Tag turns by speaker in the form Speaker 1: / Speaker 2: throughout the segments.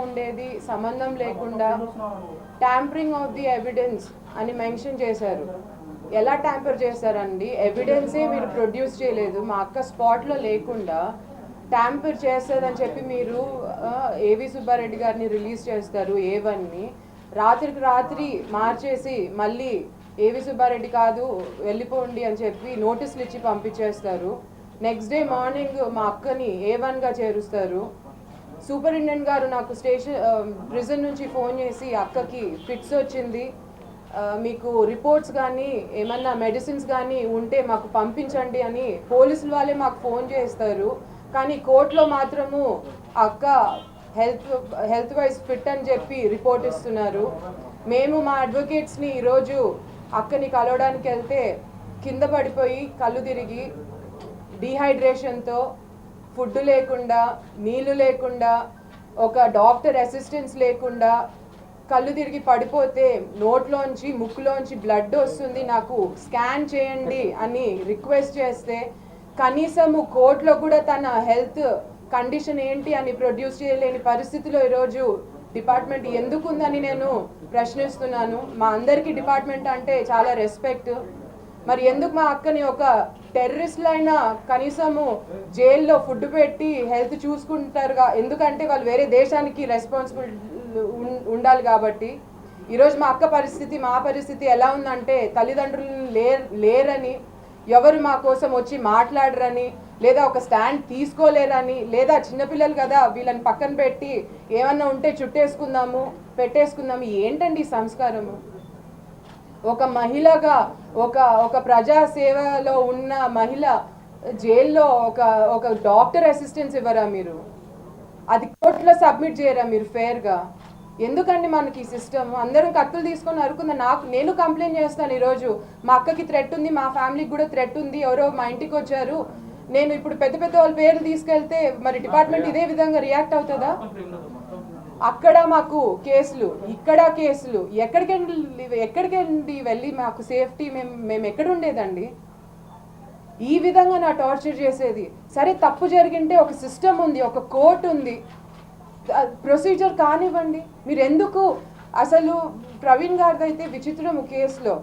Speaker 1: ఉండేది సంబంధం లేకుండా ట్యాంపరింగ్ ఆఫ్ ది ఎవిడెన్స్ అని మెన్షన్ చేశారు. ఎలా ట్యాంపర్ చేశారండి? ఎవిడెన్సే మీరు ప్రొడ్యూస్ చేయలేదు, మా అక్క స్పాట్లో లేకుండా ట్యాంపర్ చేస్తుందని చెప్పి మీరు ఏవి సుబ్బారెడ్డి గారిని రిలీజ్ చేస్తారు. ఏవన్నీ రాత్రికి రాత్రి మార్చేసి మళ్ళీ ఏవి సుబ్బారెడ్డి కాదు వెళ్ళిపోండి అని చెప్పి నోటీసులు ఇచ్చి పంపించేస్తారు. నెక్స్ట్ డే మార్నింగ్ మా అక్కని A1గా చేరుస్తారు. సూపరింటెండెంట్ గారు నాకు ప్రిజన్ నుంచి ఫోన్ చేసి అక్కకి ఫిట్స్ వచ్చింది, మీకు రిపోర్ట్స్ కానీ ఏమన్నా మెడిసిన్స్ కానీ ఉంటే మాకు పంపించండి అని పోలీసుల వాళ్ళే మాకు ఫోన్ చేస్తారు. కానీ కోర్టులో మాత్రము అక్క హెల్త్ వైజ్ ఫిట్ అని చెప్పి రిపోర్ట్ ఇస్తున్నారు. మేము మా అడ్వకేట్స్ని ఈరోజు అక్కని కలవడానికి వెళ్తే కింద పడిపోయి కళ్ళు తిరిగి డీహైడ్రేషన్తో ఫుడ్ లేకుండా నీళ్లు లేకుండా ఒక డాక్టర్ అసిస్టెన్స్ లేకుండా కళ్ళు తిరిగి పడిపోతే నోట్లోంచి ముక్కులోంచి బ్లడ్ వస్తుంది, నాకు స్కాన్ చేయండి అని రిక్వెస్ట్ చేస్తే కనీసము కోర్టులో కూడా తన హెల్త్ కండిషన్ ఏంటి అని ప్రొడ్యూస్ చేయలేని పరిస్థితిలో ఈరోజు డిపార్ట్మెంట్ ఎందుకుందని నేను ప్రశ్నిస్తున్నాను. మా అందరికీ డిపార్ట్మెంట్ అంటే చాలా రెస్పెక్ట్. మరి ఎందుకు మా అక్కని ఒక టెర్రరిస్టులైనా కనీసము జైల్లో ఫుడ్ పెట్టి హెల్త్ చూసుకుంటారుగా, ఎందుకంటే వాళ్ళు వేరే దేశానికి రెస్పాన్సిబుల్ ఉండాలి కాబట్టి. ఈరోజు మా అక్క పరిస్థితి మా పరిస్థితి ఎలా ఉందంటే తల్లిదండ్రులు లేరని, ఎవరు మా కోసం వచ్చి మాట్లాడరని, లేదా ఒక స్టాండ్ తీసుకోలేరని, లేదా చిన్నపిల్లలు కదా వీళ్ళని పక్కన పెట్టి ఏమన్నా ఉంటే చుట్టేసుకుందాము పెట్టేసుకుందాము. ఏంటండి సంస్కారము? ఒక మహిళగా ఒక ప్రజా సేవలో ఉన్న మహిళ జైల్లో ఒక డాక్టర్ అసిస్టెన్స్ ఇవ్వరా మీరు? అది కోర్టులో సబ్మిట్ చేయరా మీరు ఫేర్గా? ఎందుకండి మనకి ఈ సిస్టమ్? అందరం కత్తులు తీసుకొని అరుకుందా. నేను కంప్లైంట్ చేస్తాను. ఈరోజు మా అక్కకి థ్రెట్ ఉంది, మా ఫ్యామిలీకి కూడా థ్రెట్ ఉంది, ఎవరో మా ఇంటికి వచ్చారు, నేను ఇప్పుడు పెద్ద పెద్ద వాళ్ళ పేర్లు తీసుకెళ్తే మరి డిపార్ట్మెంట్ ఇదే విధంగా రియాక్ట్ అవుతుందా? అక్కడ మాకు కేసులు, ఇక్కడ కేసులు, ఎక్కడికి వెళ్ళి మాకు సేఫ్టీ మేము ఎక్కడ ఉండేదండి? ఈ విధంగా నా టార్చర్ చేసేది. సరే తప్పు జరిగింటే ఒక సిస్టమ్ ఉంది, ఒక కోర్టు ఉంది, ప్రొసీజర్ కానివ్వండి. మీరు ఎందుకు అసలు ప్రవీణ్ గారిది అయితే విచిత్రము కేసులో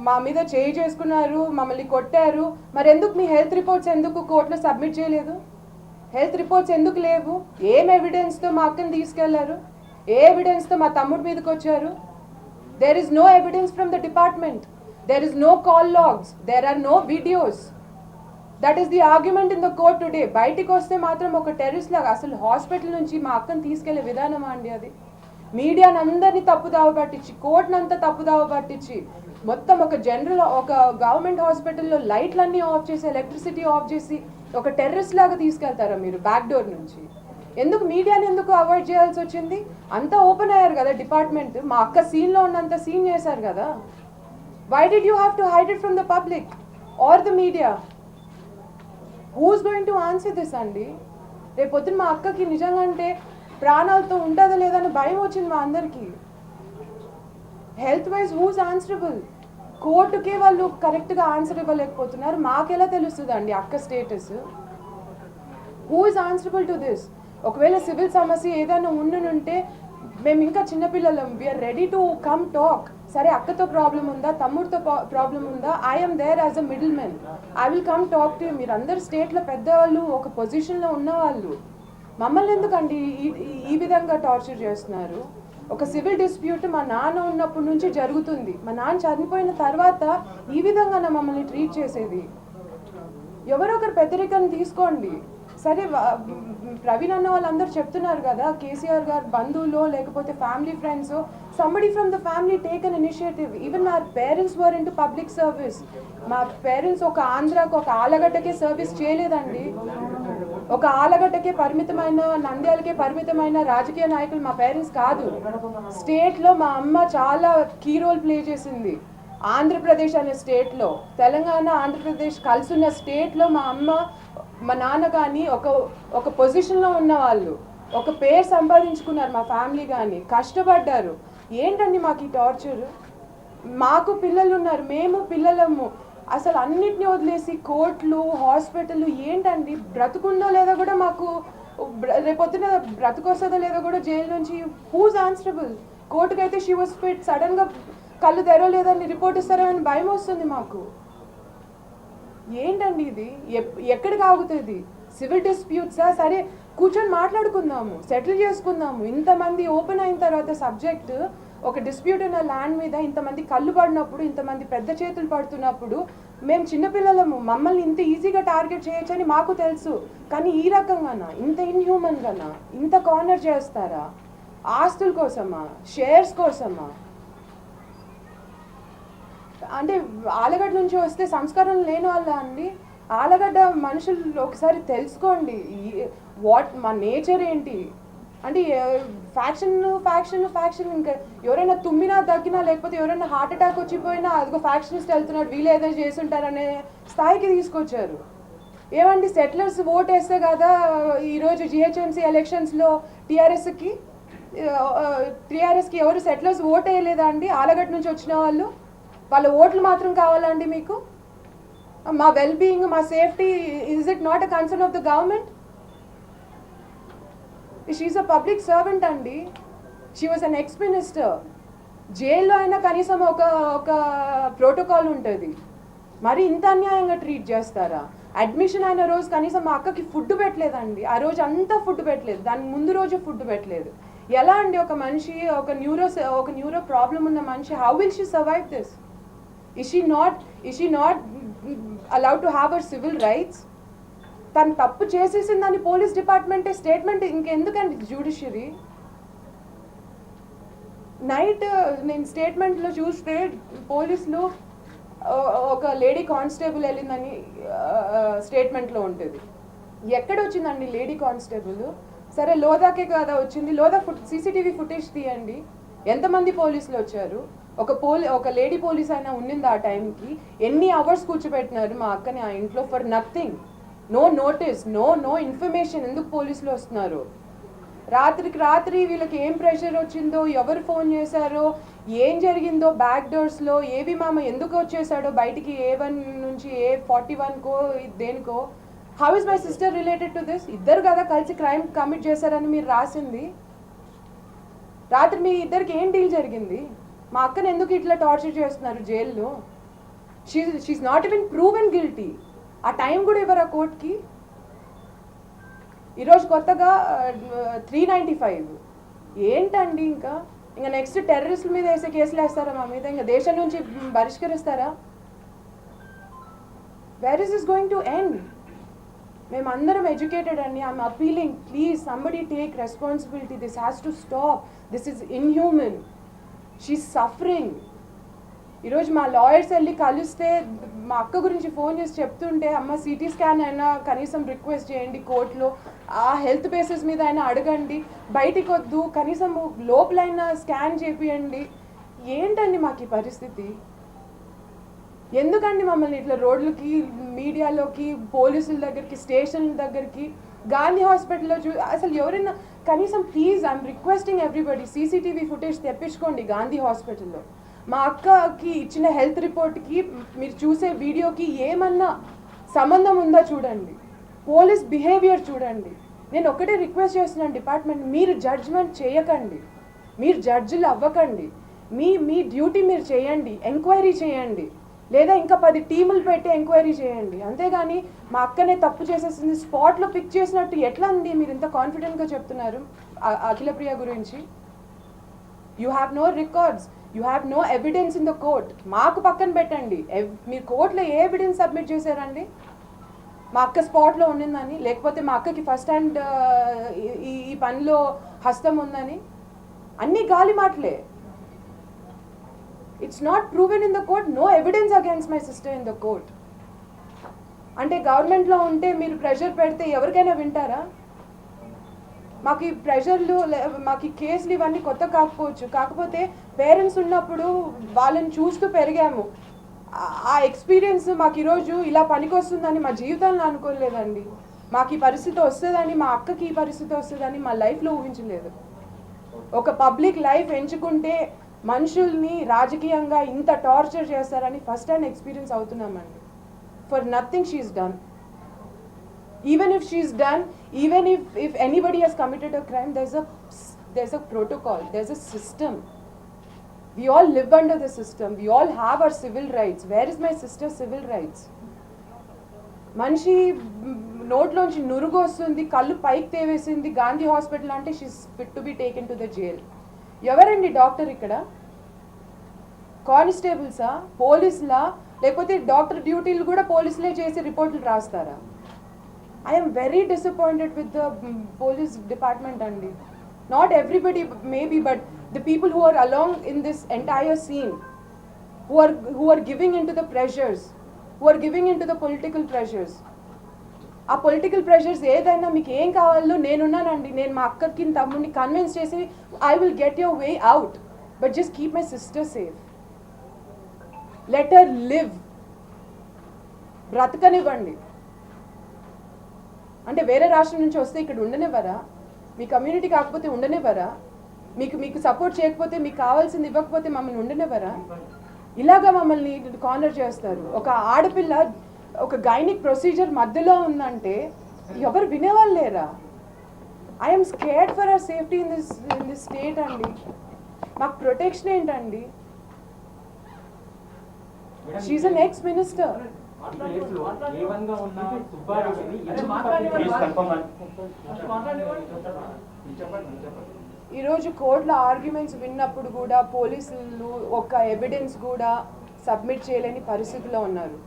Speaker 1: మా మీద చేయి చేసుకున్నారు, మమ్మల్ని కొట్టారు. మరి ఎందుకు మీ హెల్త్ రిపోర్ట్స్ ఎందుకు కోర్టులో సబ్మిట్ చేయలేదు? హెల్త్ రిపోర్ట్స్ ఎందుకు లేవు? ఏం ఎవిడెన్స్తో మా అక్కని తీసుకెళ్లారు? ఏ ఎవిడెన్స్తో మా తమ్ముడి మీదకి వచ్చారు? There is no evidence from the department. There is no call logs, there are no videos. That is the argument in the court today. బయటికి వస్తే మాత్రం ఒక టెర్రరిస్ట్ లాగా. అసలు హాస్పిటల్ నుంచి మా అక్కని తీసుకెళ్లే విధానమా అండి అది? మీడియాని అందరినీ తప్పుదావ పట్టించి, కోర్టునంతా తప్పుదావ పట్టించి, మొత్తం ఒక గవర్నమెంట్ హాస్పిటల్లో లైట్లన్నీ ఆఫ్ చేసి, ఎలక్ట్రిసిటీ ఆఫ్ చేసి ఒక టెర్రరిస్ట్ లాగా తీసుకెళ్తారా మీరు బ్యాక్ డోర్ నుంచి? ఎందుకు మీడియాని ఎందుకు అవాయిడ్ చేయాల్సి వచ్చింది? అంతా ఓపెన్ అయ్యారు కదా డిపార్ట్మెంట్. మా అక్క సీన్లో ఉన్నంత సీన్ చేశారు కదా. Why did you have to hide it from the public or the media? Who's going to answer this అండి? రేపొద్దున మా అక్కకి నిజంగా అంటే ప్రాణాలతో ఉంటుందో లేదని భయం వచ్చింది మా అందరికీ. Health wise who's answerable? కోర్టుకే వాళ్ళు కరెక్ట్గా ఆన్సర్ ఇవ్వలేకపోతున్నారు. మాకెలా తెలుస్తుంది అండి అక్క status? Who is answerable to this? ఒకవేళ సివిల్ సమస్య ఏదైనా ఉండుంటే మేము ఇంకా చిన్నపిల్లలం, we're ready to come talk. సరే అక్కతో ప్రాబ్లం ఉందా, తమ్ముడితో ప్రాబ్లం ఉందా, I'm there as a middle men, I will come talk to you. మీరు అందరు స్టేట్లో పెద్దవాళ్ళు, ఒక పొజిషన్లో ఉన్నవాళ్ళు, మమ్మల్ని ఎందుకండి ఈ విధంగా టార్చర్ చేస్తున్నారు? ఒక సివిల్ డిస్ప్యూట్ మా నాన్న ఉన్నప్పటి నుంచి జరుగుతుంది. మా నాన్న చనిపోయిన తర్వాత ఈ విధంగా మమ్మల్ని ట్రీట్ చేసేది. ఎవరో ఒకరు పెద్దరికాన్ని తీసుకోండి. సరే ప్రవీణ్ అన్న వాళ్ళందరూ చెప్తున్నారు కదా, కేసీఆర్ గారు బంధువులో లేకపోతే family friends, somebody from the family take an initiative. Even our parents were into public service. మా పేరెంట్స్ ఒక ఆంధ్రాకు, ఒక ఆలగడ్డకే సర్వీస్ చేయలేదండి. ఒక ఆలగడ్డకే పరిమితమైన, నంద్యాలకే పరిమితమైన రాజకీయ నాయకులు మా పేరెంట్స్ కాదు. స్టేట్లో మా అమ్మ చాలా కీ రోల్ ప్లే చేసింది. ఆంధ్రప్రదేశ్ అనే స్టేట్లో, తెలంగాణ ఆంధ్రప్రదేశ్ కలిసి ఉన్న స్టేట్లో మా అమ్మ మా నాన్న కానీ ఒక పొజిషన్లో ఉన్న వాళ్ళు, ఒక పేరు సంపాదించుకున్నారు. మా ఫ్యామిలీ కానీ కష్టపడ్డారు. ఏంటండి మాకు ఈ టార్చర్? మాకు పిల్లలు ఉన్నారు, మేము పిల్లలము. అసలు అన్నిటిని వదిలేసి కోర్టులు హాస్పిటల్ ఏంటండి? బ్రతుకుందో లేదో కూడా మాకు, రేపొద్దున బ్రతుకొస్తుందో లేదో కూడా జైలు నుంచి హూజ్ ఆన్సరబుల్? కోర్టుకి అయితే షీ వాజ్ ఫిట్, సడన్గా కళ్ళు తెరవలేదని రిపోర్ట్ ఇస్తారని భయం వస్తుంది మాకు. ఏంటండి ఇది? ఎక్కడికి ఆగుతుంది? సివిల్ డిస్ప్యూట్సా? సరే కూర్చొని మాట్లాడుకుందాము, సెటిల్ చేసుకుందాము. ఇంతమంది ఓపెన్ అయిన తర్వాత సబ్జెక్ట్, ఒక డిస్ప్యూట్ ఉన్న ల్యాండ్ మీద ఇంతమంది కళ్ళు పడినప్పుడు, ఇంతమంది పెద్ద చేతులు పడుతున్నప్పుడు మేము చిన్నపిల్లలము, మమ్మల్ని ఇంత ఈజీగా టార్గెట్ చేయొచ్చని మాకు తెలుసు. కానీ ఈ రకంగానా, ఇంత ఇన్హ్యూమన్గానా, ఇంత కార్నర్ చేస్తారా? ఆస్తుల కోసమా? షేర్స్ కోసమా? అంటే ఆలగడ్డ నుంచి వస్తే సంస్కారం లేని వాళ్ళ అండి? ఆలగడ్డ మనుషులు ఒకసారి తెలుసుకోండి, వాట్ మా నేచర్ ఏంటి అంటే. ఫ్యాక్షన్ ఫ్యాక్షన్ ఫ్యాక్షన్, ఇంకా ఎవరైనా తుమ్మినా దగ్గినా లేకపోతే ఎవరైనా హార్ట్ అటాక్ వచ్చిపోయినా అదిగో ఫ్యాక్షనిస్ట్ వెళ్తున్నాడు, వీళ్ళు ఏదో చేసి ఉంటారనే స్థాయికి తీసుకొచ్చారు. ఏమండి, సెటిలర్స్ ఓట్ వేస్తే కదా ఈరోజు జిహెచ్ఎంసీ ఎలక్షన్స్లో టీఆర్ఎస్కి ఎవరు సెటిలర్స్ ఓట్ వేయలేదా అండి? ఆలగడ్డ నుంచి వచ్చిన వాళ్ళు, వాళ్ళ ఓట్లు మాత్రం కావాలండి మీకు? మా వెల్ బీయింగ్, మా safety, is it not a concern of the government? She's a public servant అండి. She was an ex minister. జైల్లో అయినా కనీసం ఒక ప్రోటోకాల్ ఉంటుంది, మరి ఇంత అన్యాయంగా ట్రీట్ చేస్తారా? అడ్మిషన్ అయిన రోజు కనీసం మా అక్కకి ఫుడ్ పెట్టలేదండి. ఆ రోజు అంతా ఫుడ్ పెట్టలేదు, దాని ముందు రోజు ఫుడ్ పెట్టలేదు. ఎలా అండి ఒక మనిషి, ఒక న్యూరో ప్రాబ్లం ఉన్న మనిషి, how will she survive this? Is she not allowed to have her civil rights? తను తప్పు చేసేసిందని పోలీస్ డిపార్ట్మెంటే స్టేట్మెంట్, ఇంకెందుకండి జ్యుడిషియరీ? నైట్ నేను స్టేట్మెంట్లో చూస్తే పోలీసులు ఒక లేడీ కానిస్టేబుల్ వెళ్ళిందని స్టేట్మెంట్లో ఉంటుంది. ఎక్కడొచ్చిందండి లేడీ కానిస్టేబుల్? సరే లోదాకే కదా వచ్చింది, లోదా సీసీటీవీ ఫుటేజ్ తీయండి, ఎంతమంది పోలీసులు వచ్చారు? ఒక లేడీ పోలీస్ అయినా ఉన్నింది ఆ టైంకి? ఎన్ని అవర్స్ కూర్చోబెట్టినారు మా అక్కని ఆ ఇంట్లో for nothing? No notice, no information. ఎందుకు పోలీసులు వస్తున్నారు? రాత్రికి రాత్రి వీళ్ళకి ఏం ప్రెషర్ వచ్చిందో, ఎవరు ఫోన్ చేశారో, ఏం జరిగిందో బ్యాక్ డోర్స్లో, ఏవి మామ ఎందుకు వచ్చేసాడో బయటికి, A1 నుంచి A41కో దేనికో. How is my sister related to this? ఇద్దరు కదా కలిసి క్రైమ్ కమిట్ చేశారని మీరు రాసింది. రాత్రి మీ ఇద్దరికి ఏం డీల్ జరిగింది? మా అక్కని ఎందుకు ఇట్లా టార్చర్ చేస్తున్నారు జైల్లో? She's not even proven guilty. ఆ టైం కూడా ఇవ్వరా కోర్టుకి? ఈరోజు కొత్తగా 395 ఏంటండి? ఇంకా నెక్స్ట్ టెర్రరిస్టుల మీద వేసే కేసులు వేస్తారా మా మీద? ఇంకా దేశం నుంచి బహిష్కరిస్తారా? Where is this going to end? మేమందరం ఎడ్యుకేటెడ్ అండి. I'm appealing, please somebody take responsibility. This has to stop. This is inhuman. She's suffering. ఈరోజు మా లాయర్స్ వెళ్ళి కలిస్తే మా అక్క గురించి ఫోన్ చేసి చెప్తుంటే, అమ్మ సిటీ స్కాన్ అయినా కనీసం రిక్వెస్ట్ చేయండి కోర్టులో, ఆ హెల్త్ బేసిస్ మీద అయినా అడగండి, బయటికి వద్దు, కనీసం లోపలైనా స్కాన్ చేపియండి. ఏంటండి మాకు ఈ పరిస్థితి? ఎందుకండి మమ్మల్ని ఇట్లా రోడ్లకి, మీడియాలోకి, పోలీసుల దగ్గరికి, స్టేషన్ల దగ్గరికి, గాంధీ హాస్పిటల్లో అసలు ఎవరైనా కనీసం please I'm requesting everybody, CCTV footage తెప్పించుకోండి గాంధీ హాస్పిటల్లో. మా అక్కకి ఇచ్చిన హెల్త్ రిపోర్ట్కి, మీరు చూసే వీడియోకి ఏమన్నా సంబంధం ఉందా చూడండి. పోలీస్ బిహేవియర్ చూడండి. నేను ఒకటే రిక్వెస్ట్ చేస్తున్నాను డిపార్ట్మెంట్, మీరు జడ్జ్మెంట్ చేయకండి, మీరు జడ్జిలు అవ్వకండి. మీ డ్యూటీ మీరు చేయండి, ఎంక్వైరీ చేయండి, లేదా ఇంకా 10 టీములు పెట్టి ఎంక్వైరీ చేయండి. అంతేగాని మా అక్కనే తప్పు చేసేసింది స్పాట్లో పిక్ చేసినట్టు ఎట్లా అండి మీరు ఇంత కాన్ఫిడెంట్గా చెప్తున్నారు అఖిలప్రియ గురించి? You have no records, you have no evidence in the court. మాకు పక్కన పెట్టండి, మీరు కోర్టులో ఏ ఎవిడెన్స్ సబ్మిట్ చేశారండి మా అక్క స్పాట్లో ఉండిందని, లేకపోతే మా అక్కకి ఫస్ట్ హ్యాండ్ ఈ పనిలో హస్తం ఉందని? అన్నీ గాలి మాటలే. It's not proven in the court, no evidence against my sister in the court. అంటే గవర్నమెంట్లో ఉంటే మీరు ప్రెషర్ పెడితే ఎవరికైనా వింటారా? మాకు ఈ ప్రెషర్లు, మాకు ఈ కేసులు ఇవన్నీ కొత్త కాకపోవచ్చు, కాకపోతే పేరెంట్స్ ఉన్నప్పుడు వాళ్ళని చూస్తూ పెరిగాము. ఆ ఎక్స్పీరియన్స్ మాకు ఈరోజు ఇలా పనికొస్తుందని మా జీవితాలను అనుకోలేదండి. మాకు ఈ పరిస్థితి వస్తుందని, మా అక్కకి ఈ పరిస్థితి వస్తుందని మా లైఫ్లో ఊహించలేదు. ఒక పబ్లిక్ లైఫ్ ఎంచుకుంటే మనుషుల్ని రాజకీయంగా ఇంత టార్చర్ చేస్తారని ఫస్ట్ హ్యాండ్ ఎక్స్పీరియన్స్ అవుతున్నామండి. For nothing she's done. Even if she's done, even if anybody has committed a crime, there's a protocol, there's a system. We all live under the system. We all have our civil rights. Where is my sister's civil rights? మనిషి నోట్లోంచి నురుగు వస్తుంది, కళ్ళు పైకి తేవేసింది, Gandhi hospital అంటే she's fit to be taken to the jail. ఎవరండి doctor ఇక్కడ? కానిస్టేబుల్సా, పోలీసులా, లేకపోతే డాక్టర్ డ్యూటీలు కూడా పోలీసులే చేసి రిపోర్ట్లు రాస్తారా? I am very disappointed with the police department andi. Not everybody maybe, but the people who are along in this entire scene, who are giving into the pressures, who are giving into the political pressures. ఆ political pressures ఏదైనా మీకు ఏం కావాలో నేనున్నానండి. నేను మా అక్కకి తమ్ముడిని convince చేసి I will get your way out, but just keep my sister safe. Let her live. బ్రతకనివ్వండి. అంటే వేరే రాష్ట్రం నుంచి వస్తే ఇక్కడ ఉండనివ్వరా? మీ కమ్యూనిటీ కాకపోతే ఉండనివ్వరా? మీకు సపోర్ట్ చేయకపోతే, మీకు కావాల్సింది ఇవ్వకపోతే మమ్మల్ని ఉండనివ్వరా? ఇలాగా మమ్మల్ని కార్నర్ చేస్తారు. ఒక ఆడపిల్ల ఒక గైనిక్ ప్రొసీజర్ మధ్యలో ఉందంటే ఎవరు వినేవాళ్ళు లేరా? I'm scared for hour safety in this state అండి. మాకు ప్రొటెక్షన్ ఏంటండి? షీఈస్ అన్ ఎక్స్ మినిస్టర్. ఈరోజు కోర్టులో ఆర్గ్యుమెంట్స్ విన్నప్పుడు కూడా పోలీసులు ఒక ఎవిడెన్స్ కూడా సబ్మిట్ చేయలేని పరిస్థితిలో ఉన్నారు.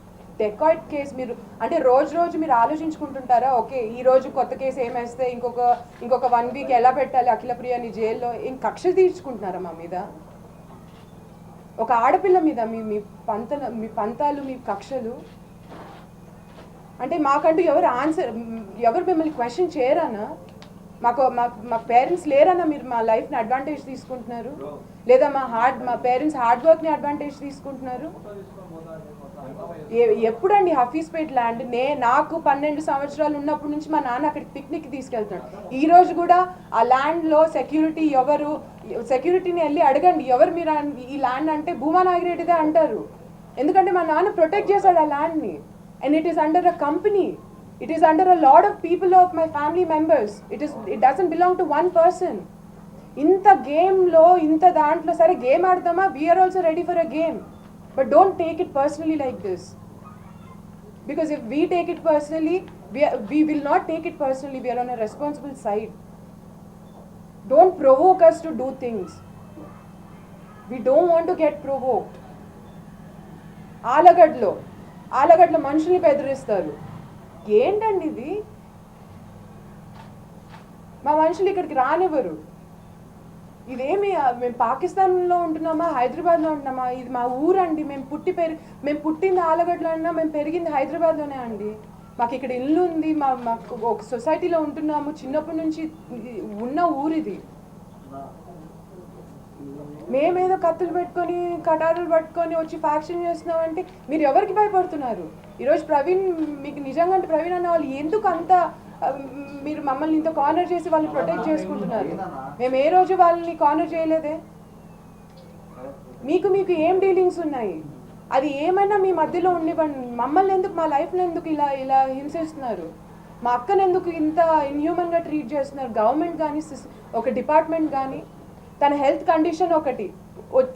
Speaker 1: డెకాయిట్ కేసు మీరు అంటే రోజు మీరు ఆలోచించుకుంటుంటారా? ఓకే, ఈ రోజు కొత్త కేసు ఏమేస్తే ఇంకొక 1 వీక్ ఎలా పెట్టాలి అఖిలప్రియని జైల్లో, కక్ష తీర్చుకుంటున్నారా మా మీద? ఒక ఆడపిల్ల మీద మీ పంతాలు, మీ కక్షలు అంటే మాకంటూ ఎవరు మిమ్మల్ని క్వశ్చన్ చేయరానా? మా పేరెంట్స్ లేరన్నా మీరు మా లైఫ్ని అడ్వాంటేజ్ తీసుకుంటున్నారు? లేదా మా పేరెంట్స్ హార్డ్ వర్క్ని అడ్వాంటేజ్ తీసుకుంటున్నారు? ఎప్పుడండి హఫీజ్పేట్ ల్యాండ్ నాకు 12 సంవత్సరాలు ఉన్నప్పటి నుంచి మా నాన్న అక్కడికి పిక్నిక్ తీసుకెళ్తాడు. ఈ రోజు కూడా ఆ ల్యాండ్లో సెక్యూరిటీని వెళ్ళి అడగండి, ఎవరు మీరు ఈ ల్యాండ్ అంటే భూమా నాగిరెడ్డిదే అంటారు. ఎందుకంటే మా నాన్న ప్రొటెక్ట్ చేశాడు ఆ ల్యాండ్ని. And it is under a company. It is under a lot of people of my family members. It doesn't belong to one person. Inta game lo, inta dantlo sare game aadama. We are also ready for a game. But don't take it personally like this. Because if we take it personally, we will not take it personally. We are on a responsible side. Don't provoke us to do things. We don't want to get provoked. ఆలగడ్లో మనుషుల్ని బెదిరిస్తారు. ఏంటండి ఇది? మా మనుషులు ఇక్కడికి రానివ్వరు. ఇదేమి మేము పాకిస్తాన్లో ఉంటున్నామా, హైదరాబాద్లో ఉంటున్నామా? ఇది మా ఊరండి. మేము పుట్టింది ఆలగడ్లో అన్నా, మేము పెరిగింది హైదరాబాద్లోనే అండి. మాకు ఇక్కడ ఇల్లు ఉంది, మాకు ఒక సొసైటీలో ఉంటున్నాము. చిన్నప్పటి నుంచి ఉన్న ఊరిది. మేమేదో కత్తులు పెట్టుకొని కటారులు పట్టుకొని వచ్చి ఫ్యాక్షన్ చేస్తున్నామంటే మీరు ఎవరికి భయపడుతున్నారు? ఈరోజు ప్రవీణ్, మీకు నిజంగా అంటే ప్రవీణ్ అన్న వాళ్ళు ఎందుకు అంత మీరు మమ్మల్ని ఇంత కార్నర్ చేసి వాళ్ళని ప్రొటెక్ట్ చేసుకుంటున్నారు? మేము ఏ రోజు వాళ్ళని కార్నర్ చేయలేదే. మీకు ఏం డీలింగ్స్ ఉన్నాయి? అది ఏమైనా మీ మధ్యలో ఉండివ్వండి. మమ్మల్ని ఎందుకు, మా లైఫ్లో ఎందుకు ఇలా హింసిస్తున్నారు? మా అక్కను ఎందుకు ఇంత ఇన్హ్యూమన్గా ట్రీట్ చేస్తున్నారు? గవర్నమెంట్ కానీ ఒక డిపార్ట్మెంట్ కానీ తన హెల్త్ కండిషన్ ఒకటి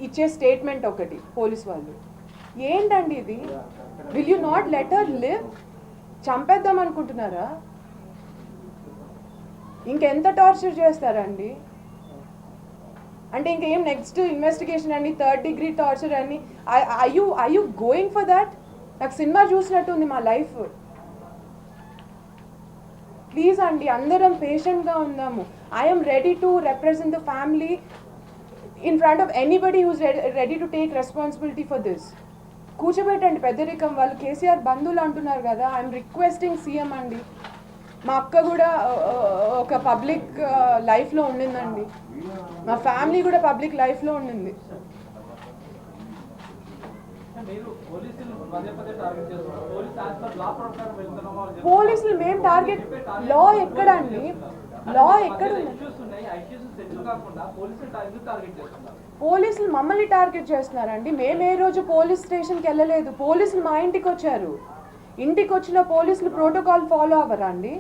Speaker 1: ఇచ్చే స్టేట్మెంట్ ఒకటి, పోలీస్ వాళ్ళు. ఏంటండి ఇది? Will you not let her live? చంపేద్దాం అనుకుంటున్నారా? ఇంకెంత టార్చర్ చేస్తారండి? అంటే ఇంకేం నెక్స్ట్ ఇన్వెస్టిగేషన్ అని, 3rd degree టార్చర్ అని? I you going for that? నాకు సినిమా చూసినట్టు ఉంది మా లైఫ్. ప్లీజ్ అండి, అందరం పేషెంట్గా ఉందాము. I'm ready to represent the family in front of anybody who's ready to take responsibility for this. కూర్చోబెట్టండి పెద్దరికం. వాళ్ళు కేసీఆర్ బంధువులు అంటున్నారు కదా. ఐఎమ్ రిక్వెస్టింగ్ సీఎం అండి. మా అక్క కూడా ఒక పబ్లిక్ లైఫ్లో ఉండిందండి. మా ఫ్యామిలీ కూడా పబ్లిక్ లైఫ్లో ఉండింది. పోలీసులు మేము టార్గెట్ లా ఎక్కడ అండి? లా ఎక్కడ పోలీసులు మమ్మల్ని టార్గెట్ చేస్తున్నారండి. మేము ఏ రోజు పోలీస్ స్టేషన్కి వెళ్ళలేదు. పోలీసులు మా ఇంటికి వచ్చారు. ఇంటికి వచ్చిన పోలీసులు ప్రోటోకాల్ ఫాలో అవ్వరా అండి?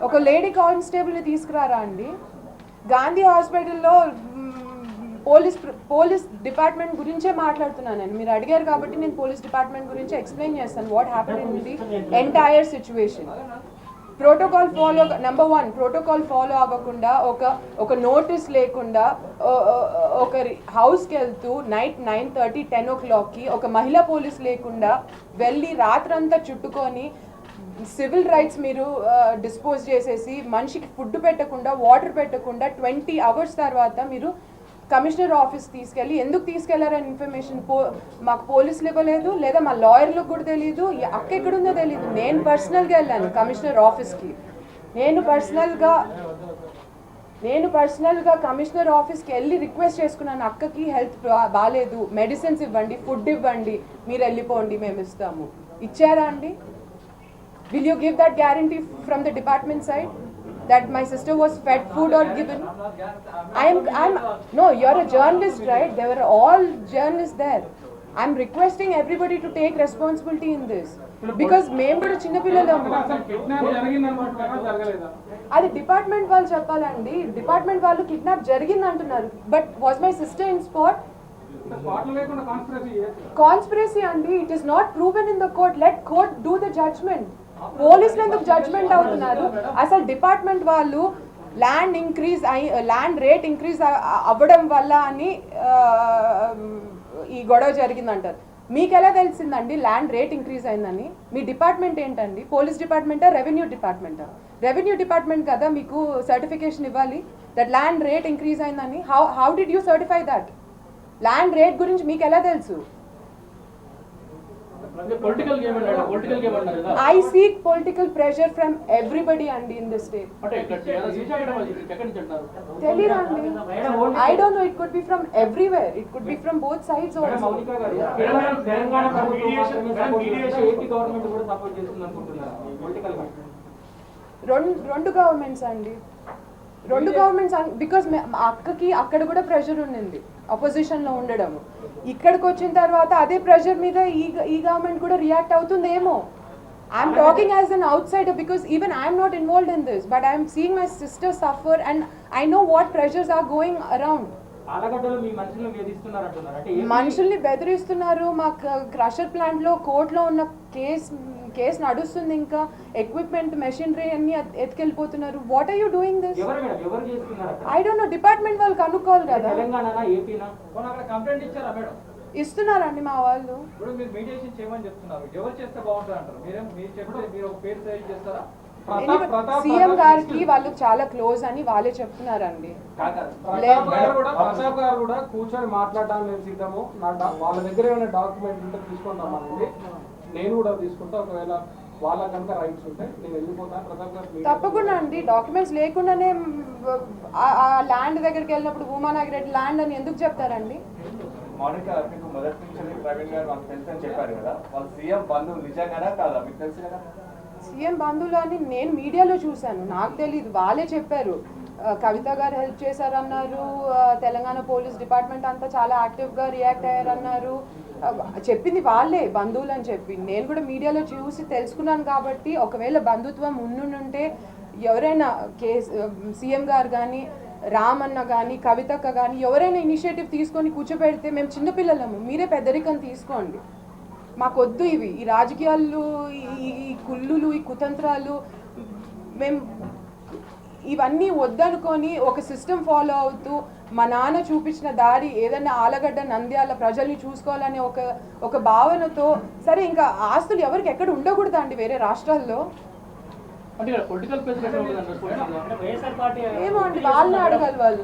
Speaker 1: ఒక లేడీ కానిస్టేబుల్ని తీసుకురారా అండి? గాంధీ హాస్పిటల్లో పోలీస్ డిపార్ట్మెంట్ గురించే మాట్లాడుతున్నాను నేను. మీరు అడిగారు కాబట్టి నేను పోలీస్ డిపార్ట్మెంట్ గురించి ఎక్స్ప్లెయిన్ చేస్తాను what happen in the entire situation. Protocol follow, number 1 protocol follow అవ్వకుండా, ఒక నోటీస్ లేకుండా ఒకరి హౌస్కి వెళ్తూ నైట్ 9:30, 10 o'clockకి ఒక మహిళా పోలీస్ లేకుండా వెళ్ళి రాత్రంతా చుట్టుకొని సివిల్ రైట్స్ మీరు డిస్పోజ్ చేసేసి మనిషికి ఫుడ్ పెట్టకుండా, వాటర్ పెట్టకుండా 20 hours తర్వాత మీరు కమిషనర్ ఆఫీస్ తీసుకెళ్ళి ఎందుకు తీసుకెళ్లారని ఇన్ఫర్మేషన్ మాకు పోలీసులు ఇవ్వలేదు, లేదా మా లాయర్లకు కూడా తెలియదు, అక్క ఎక్కడుందో తెలియదు. నేను పర్సనల్గా వెళ్ళాను కమిషనర్ ఆఫీస్కి. నేను పర్సనల్గా కమిషనర్ ఆఫీస్కి వెళ్ళి రిక్వెస్ట్ చేసుకున్నాను, అక్కకి హెల్త్ బాగాలేదు, మెడిసిన్స్ ఇవ్వండి, ఫుడ్ ఇవ్వండి, మీరు వెళ్ళిపోండి, మేము ఇస్తాము. ఇచ్చారా అండి? Will you give that guarantee from the department side that my sister was fed food or given? No, you're a journalist, right? There were all journalists there. I'm requesting everybody to take responsibility in this because మేము కూడా చిన్న పిల్లలము. అది department వాళ్ళు చెప్పాలండి. Department వాళ్ళు kidnap జరిగింది అంటున్నారు, but was my sister in spot? Conspiracy అండి. It is not proven in the court. Let court do the judgement. పోలీసులు ఎందుకు జడ్జ్మెంట్ అవుతున్నారు? అసలు డిపార్ట్మెంట్ వాళ్ళు ల్యాండ్ రేట్ ఇంక్రీజ్ అవ్వడం వల్ల అని ఈ గొడవ జరిగిందంటారు. మీకు ఎలా తెలిసిందండి ల్యాండ్ రేట్ ఇంక్రీజ్ అయిందని? మీ డిపార్ట్మెంట్ ఏంటండి? పోలీస్ డిపార్ట్మెంటా, రెవెన్యూ డిపార్ట్మెంటా? రెవెన్యూ డిపార్ట్మెంట్ కదా మీకు సర్టిఫికేషన్ ఇవ్వాలి దట్ ల్యాండ్ రేట్ ఇంక్రీజ్ అయిందని. How did you certify that? Land rate గురించి మీకు ఎలా తెలుసు? I seek political pressure from everybody and in this state. Telirandi. I don't know, it could be from everywhere. It could be from both sides also. రెండు governments అండి, రెండు governments. Because అక్కకి అక్కడ కూడా ప్రెషర్ ఉండింది అపోజిషన్లో ఉండడం. ఇక్కడికి వచ్చిన తర్వాత అదే ప్రెషర్ మీద ఈ గవర్నమెంట్ కూడా రియాక్ట్ అవుతుందేమో. I'm talking as an outsider because even I'm not involved in this, but I'm seeing my sister suffer and I know what pressures are going around. మనుషుల్ని బెదిరిస్తున్నారు. మా క్రషర్ ప్లాంట్ లో కోర్టులో ఉన్న case నడుస్తుంది. ఇంకా equipment, machinery అన్ని ఎత్తుకెళ్ళిపోతున్నారు. What are you doing this? I don't know. Department వాళ్ళు కనుక్కోవాలి కదా. ఇస్తున్నారండి మా వాళ్ళు. సీఎం గారికి వాళ్ళు చాలా క్లోజ్ అని వాళ్ళే చెప్తున్నారండి.
Speaker 2: ప్రతాప్ గారు కూడా కూర్చొని మాట్లాడడానికి నేను సిద్ధము. వాళ్ళ దగ్గర ఏమైనా డాక్యుమెంట్ ఉంటే తీసుకుంటామండి. నేను కూడా తీసుకుంటా. ఒకవేళ వాళ్ళ కనుక రైట్స్ ఉంటే నేను వెళ్ళిపోతాను. ప్రతాప్ గారు
Speaker 1: తప్పకుండా అండి. డాక్యుమెంట్స్ లేకుండానే ఆ ల్యాండ్ దగ్గరికి వెళ్ళినప్పుడు భూమానాగిరెడ్డి ల్యాండ్ అని ఎందుకు చెప్తారండి?
Speaker 3: మౌనిక, మీకు మొదటి నుంచి ప్రవీణ్ గారు వాళ్ళకి తెలుసు అని చెప్పారు కదా, వాళ్ళు సీఎం బంధువులు నిజంగానా కాదా? మీకు తెలుసు కదా
Speaker 1: సీఎం బంధువులు అని. నేను మీడియాలో చూశాను, నాకు తెలియదు. వాళ్ళే చెప్పారు. కవిత గారు హెల్ప్ చేశారన్నారు. తెలంగాణ పోలీస్ డిపార్ట్మెంట్ అంతా చాలా యాక్టివ్గా రియాక్ట్ అయ్యారన్నారు. చెప్పింది వాళ్ళే బంధువులు అని చెప్పి. నేను కూడా మీడియాలో చూసి తెలుసుకున్నాను. కాబట్టి ఒకవేళ బంధుత్వం ఉండుంటే ఎవరైనా సీఎం గారు కానీ, రామన్న కానీ, కవితక్క కానీ ఎవరైనా ఇనిషియేటివ్ తీసుకొని కూర్చోబెడితే, మేము చిన్నపిల్లలము, మీరే పెద్దరికం తీసుకోండి, మాకొద్దు ఇవి, ఈ రాజకీయాలు, ఈ కుళ్ళులు, ఈ కుతంత్రాలు, మేము ఇవన్నీ వద్దనుకొని ఒక సిస్టమ్ ఫాలో అవుతూ మా నాన్న చూపించిన దారి ఏదైనా ఆలగడ్డ, నంద్యాల ప్రజల్ని చూసుకోవాలనే ఒక భావనతో, సరే ఇంకా ఆస్తులు ఎవరికి ఎక్కడ ఉండకూడదా అండి వేరే రాష్ట్రాల్లో? ఏమో అండి, వాళ్ళని అడగాలి వాళ్ళు.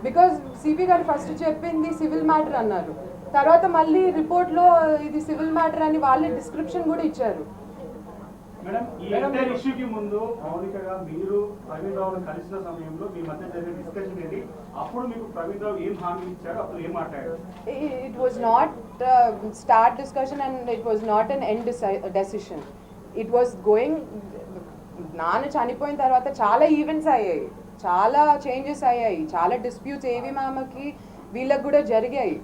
Speaker 1: బికాజ్ సిపి గారు ఫస్ట్ చెప్పింది సివిల్ మ్యాటర్ అన్నారు. తర్వాత మళ్ళీ రిపోర్ట్లో ఇది సివిల్ మ్యాటర్ అని వాళ్ళే డిస్క్రిప్షన్ కూడా ఇచ్చారు.
Speaker 4: మేడం, ఈ ఎంటైర్ ఇష్యూకి ముందు మౌలికగా మీరు ప్రవీణ్ రావుని కలిసిన సమయంలో మీ మధ్య జరిగిన డిస్కషన్ ఏంటి? అప్పుడు మీకు ప్రవీణ్ రావు ఏం హామీ ఇచ్చారు? అప్పుడు ఏం మాట్లాడారు?
Speaker 1: It was not start discussion and it was not an end decision. It was going నాన్న చనిపోయిన తర్వాత చాలా ఈవెంట్స్ అయ్యాయి, చాలా చేంజెస్ అయ్యాయి, చాలా డిస్ప్యూట్స్ ఏవి మామకి వీళ్ళకి కూడా జరిగాయి.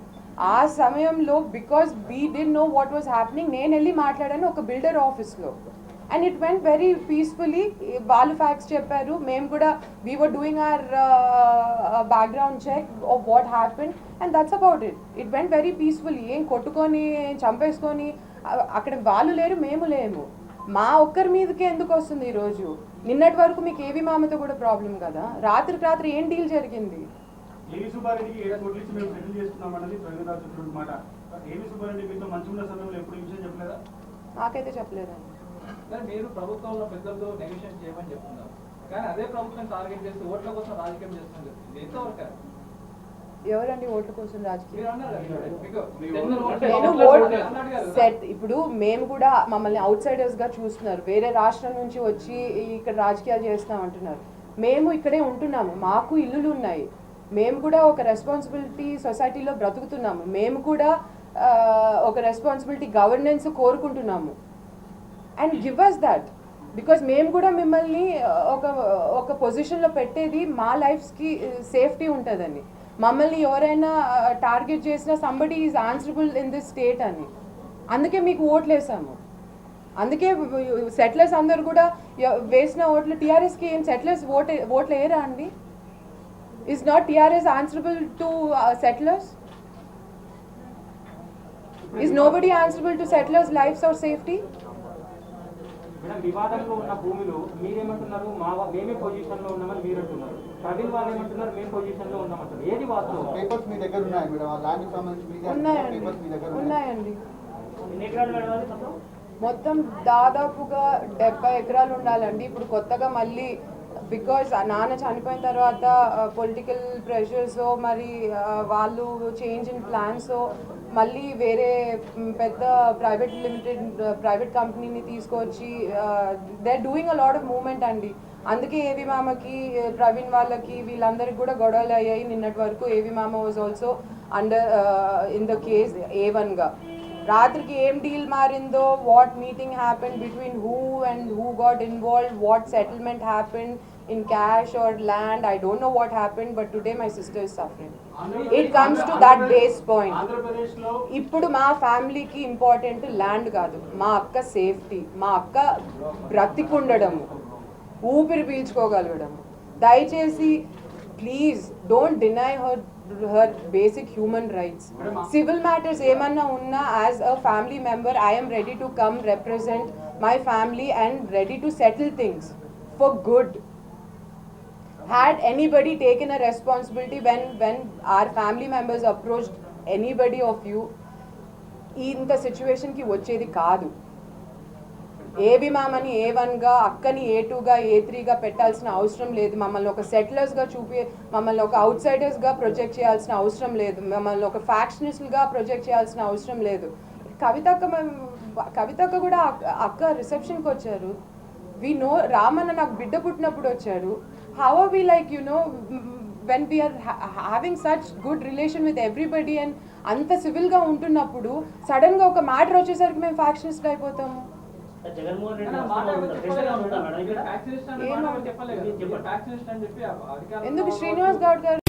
Speaker 1: ఆ సమయంలో because we did know what was happening, నేను వెళ్ళి మాట్లాడాను ఒక బిల్డర్ ఆఫీస్లో. And it went very peacefully. వాళ్ళు ఫ్యాక్ట్స్ చెప్పారు, మేము కూడా we were doing our background check of what happen and that's about it. It went very peacefully. ఏం కొట్టుకొని చంపేసుకొని అక్కడ వాళ్ళు లేరు, మేము లేము. మా ఒక్కరి మీదకే ఎందుకు వస్తుంది ఈరోజు? నిన్నటి వరకు మీకు ఏవి మామతో కూడా ప్రాబ్లం కదా. రాత్రి ఏం డీల్ జరిగింది?
Speaker 4: ఏవి సుబ్బారెడ్డికి 7 కోట్లు ఇచ్చి మేము సెటిల్ చేస్తున్నామన్నది ప్రవీణ్ రావు చెప్తున్న మాట. ఏవి సుబ్బారెడ్డి మీతో మంచి ఉన్న సమయంలో ఎప్పుడు ఈ విషయం చెప్పలేదా?
Speaker 1: నాకైతే చెప్పలేదండి.
Speaker 5: మీరు ప్రభుత్వంలో పెద్దలతో నెగోషియేట్ చేయమని చెప్తున్నారు, కానీ అదే ప్రభుత్వం టార్గెట్ చేసి ఓట్ల కోసం రాజకీయం చేస్తుంది. ఎంతవరకు
Speaker 1: ఎవరండి ఓట్ల కోసం రాజకీయం?
Speaker 5: మీరు అన్నారు కదా, మీకు
Speaker 1: నేను ఓట్ సెట్. ఇప్పుడు మేము కూడా మమ్మల్ని అవుట్ సైడర్స్ గా చూస్తున్నారు, వేరే రాష్ట్రం నుంచి వచ్చి ఇక్కడ రాజకీయాలు చేస్తాం అంటున్నారు. మేము ఇక్కడే ఉంటున్నాము, మాకు ఇల్లులు ఉన్నాయి, మేము కూడా ఒక రెస్పాన్సిబిలిటీ సొసైటీలో బ్రతుకుతున్నాము, మేము కూడా ఒక రెస్పాన్సిబిలిటీ గవర్నెన్స్ కోరుకుంటున్నాము. And give us that, because మేము కూడా మిమ్మల్ని ఒక పొజిషన్లో పెట్టేది మా లైఫ్స్కి సేఫ్టీ ఉంటుందని. మమ్మల్ని ఎవరైనా టార్గెట్ చేసినా somebody is answerable in this state అని. అందుకే మీకు ఓట్లు వేసాము. అందుకే సెటిలర్స్ అందరు కూడా వేసిన ఓట్లు టీఆర్ఎస్కి ఏం సెటిలర్స్ ఓట్లు వేయరా అండి? Is not TRS answerable to settlers? Is nobody answerable to settlers lives or safety?
Speaker 6: Madam, వివాదంలో ఉన్న భూమిలో మీరేమంటున్నారు? మేమే పొజిషన్ లో ఉన్నామని మీరు అంటున్నారు. ప్రవీణ్ వాళ్ళు ఏమంటున్నారు? మేము పొజిషన్ లో ఉన్నామంటారు. ఏది వాస్తవం?
Speaker 7: పేపర్స్ మీ దగ్గర ఉన్నాయి మేడం, ఆ ల్యాండ్ సంబంధించి మీ
Speaker 1: ఉన్నాయండి,
Speaker 7: పేపర్స్ మీ దగ్గర
Speaker 1: ఉన్నాయండి.
Speaker 6: ఎన్ని ఎకరాలు మేడం అది మొత్తం?
Speaker 1: మొత్తం దాదాపుగా 70 ఎకరాలు ఉండాలండి. ఇప్పుడు కొత్తగా మళ్ళీ బికాజ్ నాన్న చనిపోయిన తర్వాత పొలిటికల్ ప్రెషర్స్ మరి వాళ్ళు చేంజ్ ఇన్ ప్లాన్స్ మళ్ళీ వేరే పెద్ద ప్రైవేట్ కంపెనీని తీసుకొచ్చి they are doing a lot of movement అండి. అందుకే ఏవి మామకి ప్రవీణ్ వాళ్ళకి వీళ్ళందరికీ కూడా గొడవలు అయ్యాయి. నిన్నటి వరకు ఏవి మామ was also under in the case A1గా. రాత్రికి ఏం డీల్ మారిందో, what meeting happen between who and who got involved, what settlement happen in cash or land, I don't know what happened, but today my sister is suffering. It comes to that base point.
Speaker 4: ఆంధ్రప్రదేశ్లో
Speaker 1: ఇప్పుడు మా ఫ్యామిలీకి important land కాదు, మా అక్క safety, మా అక్క బ్రతికుండడము, ఊపిరి పీల్చుకోగలగడము. దయచేసి please don't deny her basic human rights. Civil matters ఏమన్నా ఉన్నా as a family member I am ready to come represent my family and ready to settle things for good. Had anybody taken a responsibility when our family members approached anybody of you, ఇంత సిచ్యువేషన్కి వచ్చేది కాదు. AB మామని A1గా, అక్కని A2గా, A3గా పెట్టాల్సిన అవసరం లేదు. మమ్మల్ని ఒక సెటిలర్స్గా మమ్మల్ని ఒక అవుట్ సైడర్స్గా ప్రొజెక్ట్ చేయాల్సిన అవసరం లేదు. మమ్మల్ని ఒక ఫ్యాక్షనిస్ట్గా ప్రొజెక్ట్ చేయాల్సిన అవసరం లేదు. కవితక్క కూడా అక్క రిసెప్షన్కి వచ్చారు. వి నో రామన్న నాకు బిడ్డ పుట్టినప్పుడు వచ్చారు. How are we like when we are having such good relation with everybody and అంత సివిల్గా ఉంటున్నప్పుడు సడన్గా ఒక మ్యాటర్ వచ్చేసరికి మేము ఫ్యాక్షనిస్ట్ అయిపోతాము.
Speaker 6: జగన్మోహన్ రెడ్డి
Speaker 5: ఫ్యాక్చరిస్ట్ అని చెప్పలేదు, ఫ్యాక్చరిస్ట్ అని చెప్పి అధికారులు
Speaker 1: ఎందుకు శ్రీనివాస్ గౌడ్ గారు